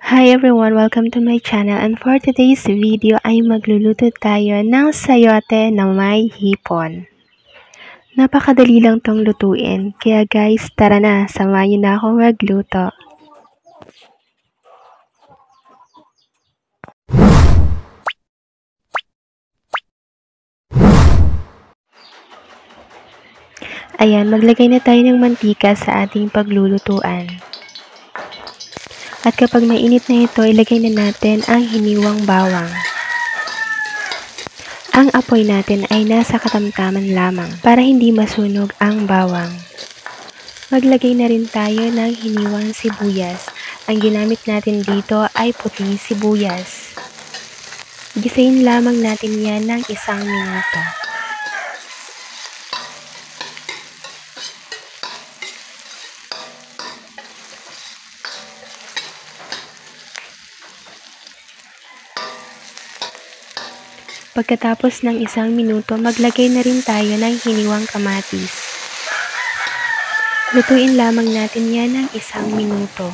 Hi everyone! Welcome to my channel, and for today's video ay magluluto tayo ng sayote na may hipon. Napakadali lang tong lutuin, kaya guys tara na, samahan niyo na ako magluto. Ayan, maglagay na tayo ng mantika sa ating paglulutuan. At kapag mainit na ito, ilagay na natin ang hiniwang bawang. Ang apoy natin ay nasa katamtaman lamang para hindi masunog ang bawang. Maglagay na rin tayo ng hiniwang sibuyas. Ang ginamit natin dito ay puting sibuyas. Gisayin lamang natin yan ng 1 minuto. Pagkatapos ng 1 minuto, maglagay na rin tayo ng hiniwang kamatis. Lutuin lamang natin yan ng 1 minuto.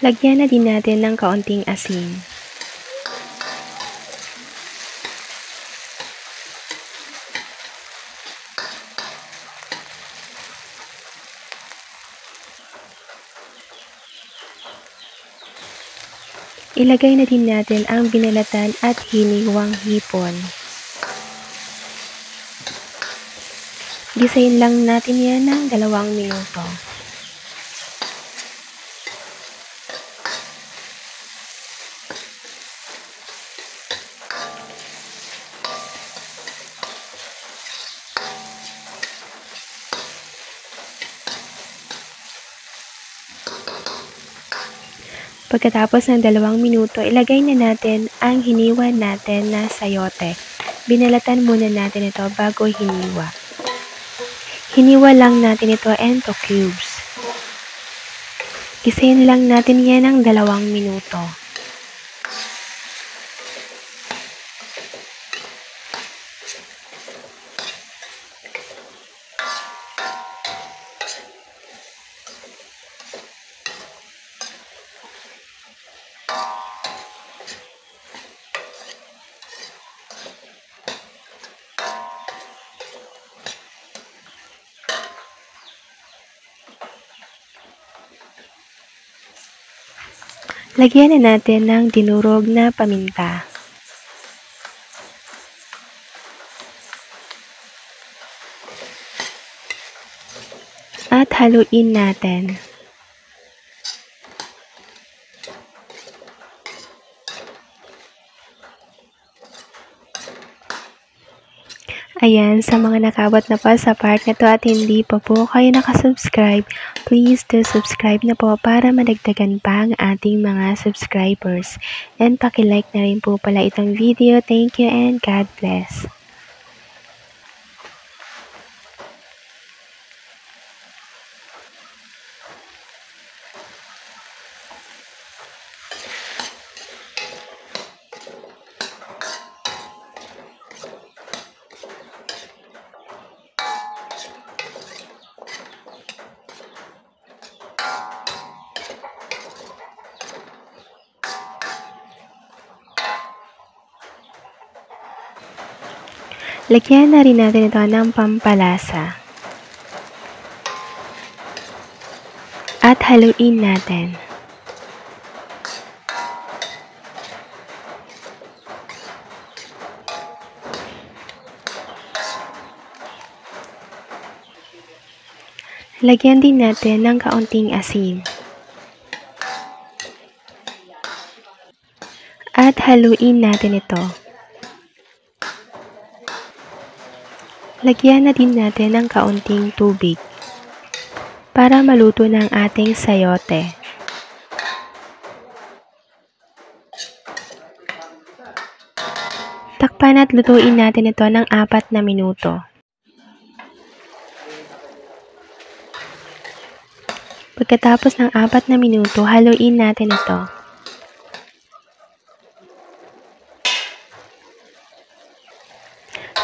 Lagyan na din natin ng kaunting asin. Ilagay na din natin ang binalatan at hiniwang hipon. Gisayin lang natin yan ng 2 minuto. Pagkatapos ng 2 minuto, ilagay na natin ang hiniwa natin na sayote. Binalatan muna natin ito bago hiniwa. Hiniwa lang natin ito into cubes. Gisayin lang natin yan ng 2 minuto. Lagyan na natin ng dinurog na paminta. At haluin natin. Ayan, sa mga nakabot na pa sa part na to at hindi pa po kayo nakasubscribe, please do subscribe na po para madagdagan pa ang ating mga subscribers. And paki-like na rin po pala itong video. Thank you and God bless. Lagyan na rin natin ito ng pampalasa. At haluin natin. Lagyan din natin ng kaunting asin. At haluin natin ito. Lagyan na din natin ng kaunting tubig para maluto ng ating sayote. Takpan at lutuin natin ito ng 4 na minuto. Pagkatapos ng 4 na minuto, haluin natin ito.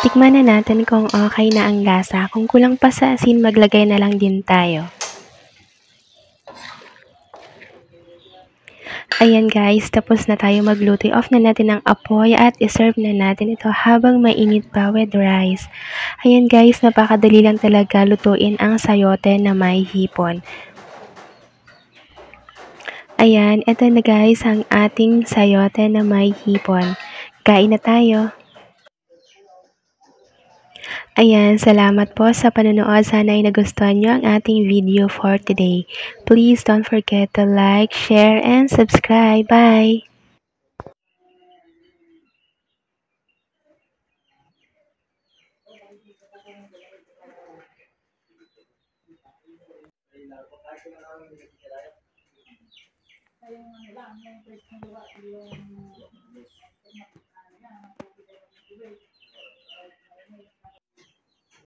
Tikman na natin kung okay na ang lasa. Kung kulang pa sa asin, maglagay na lang din tayo. Ayan guys, tapos na tayo magluto. I-off na natin ang apoy at iserve na natin ito habang mainit pa with rice. Ayan guys, napakadali lang talaga lutuin ang sayote na may hipon. Ayan, ito na guys ang ating sayote na may hipon. Kain na tayo. Ayan, salamat po sa panonood. Sana ay nagustuhan nyo ang ating video for today. Please don't forget to like, share, and subscribe. Bye!